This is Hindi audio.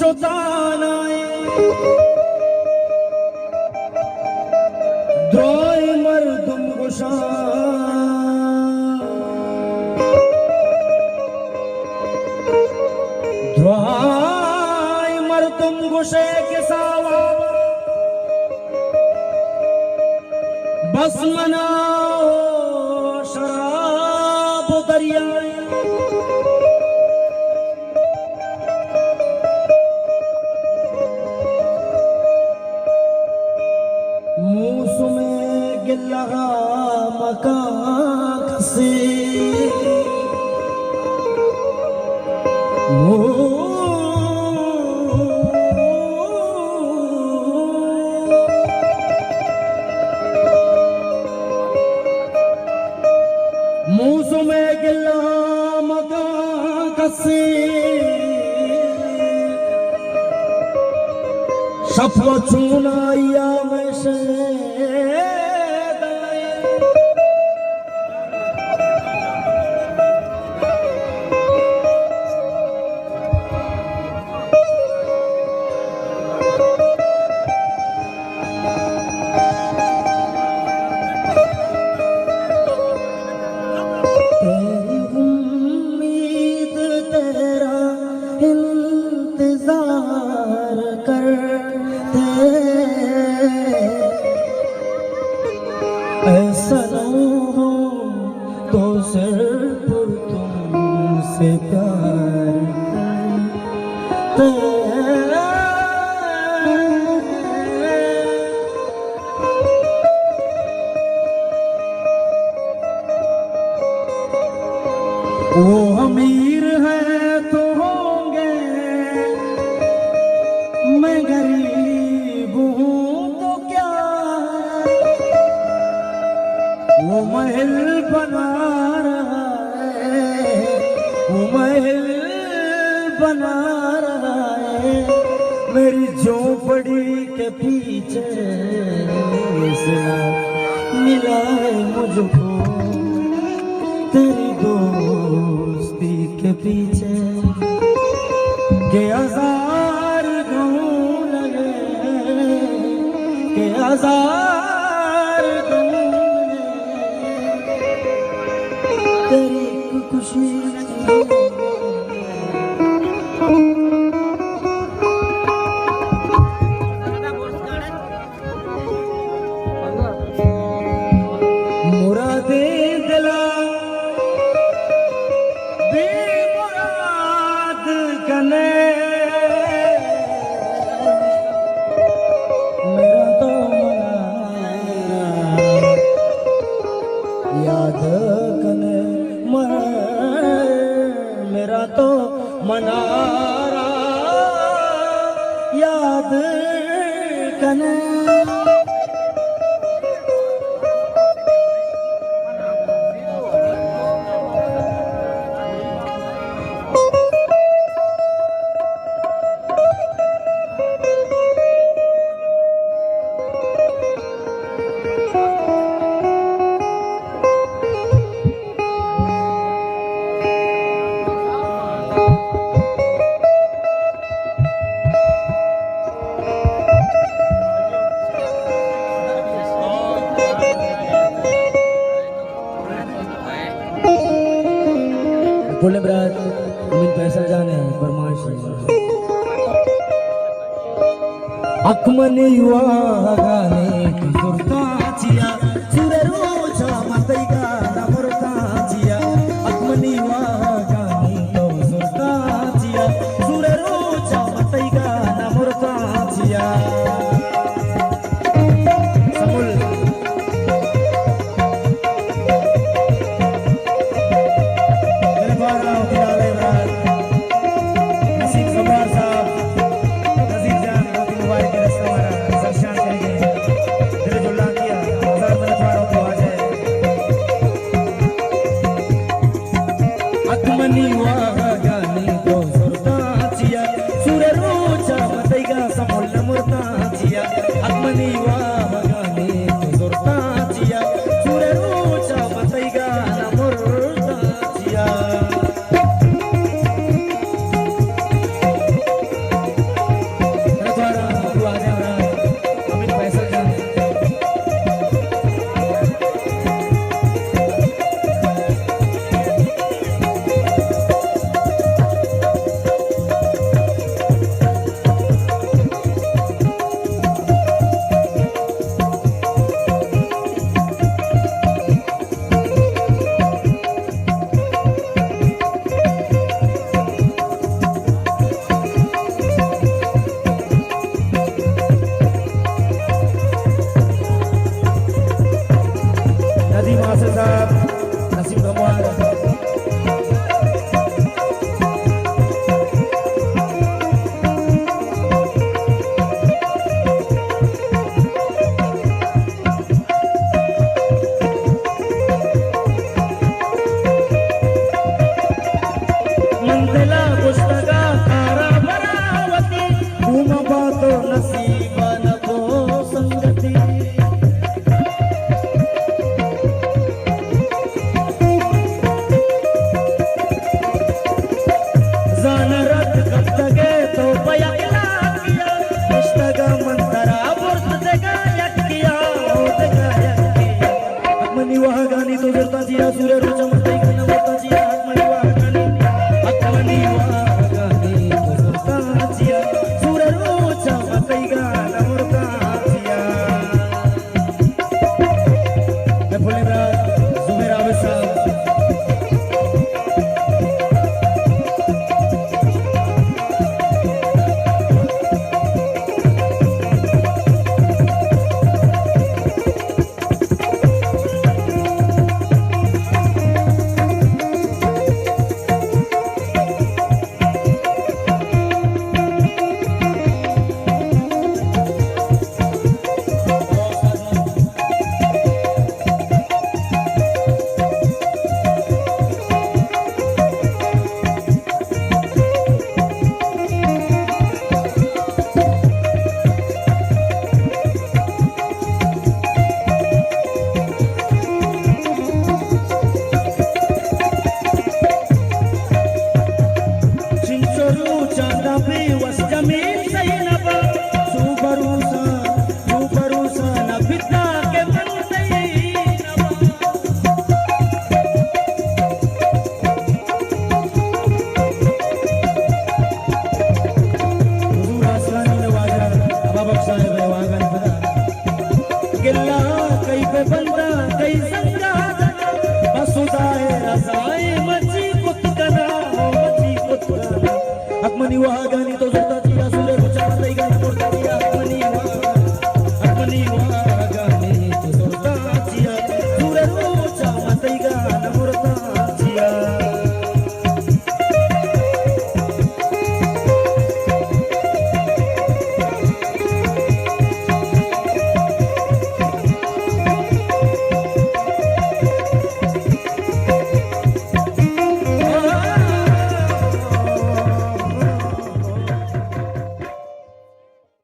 चोतानाए द्रोय मर्दुम गुशा द्रोय मर्दुम गुशे के सावा बस मनाओ शराब दरिया लगा मकान से मूसू में गिला मकान कसे सफो चुनाइया में से ऐसा हो तो सिर्फ तुमसे प्यार वो अमीर है तो होंगे मैं गरीब हूँ तो क्या वो महल बना रहा है वो महल बना रहा है मेरी झोपड़ी के पीछे मिला है मुझको तेरी दोस्ती के पीछे के हजार गहूं लगे के हजार तेरी खुशी मुरादे दिला बेमुराद कने मेरा तो मना याद कने मेरा तो मनारा याद कने बोले ब्रात उम्मीद पैसा जाने फरमाइश अकमने युवा गाने की सुरता चिया सुरेरो चामतई का नमरता चिया अकमने युवा गाने तो सुरता चिया सुरेरो चामतई का नमरता चिया समूल सुरताजिया सुरेरूच्या मस्तई गाणं मोरताजिया आत्मनी वागाने तो सुरताजिया सुरेरूच्या मस्तई गाणं मोरताजिया मैं फुलेब्रा जुबेर आबिद साहब आत्मनिवाह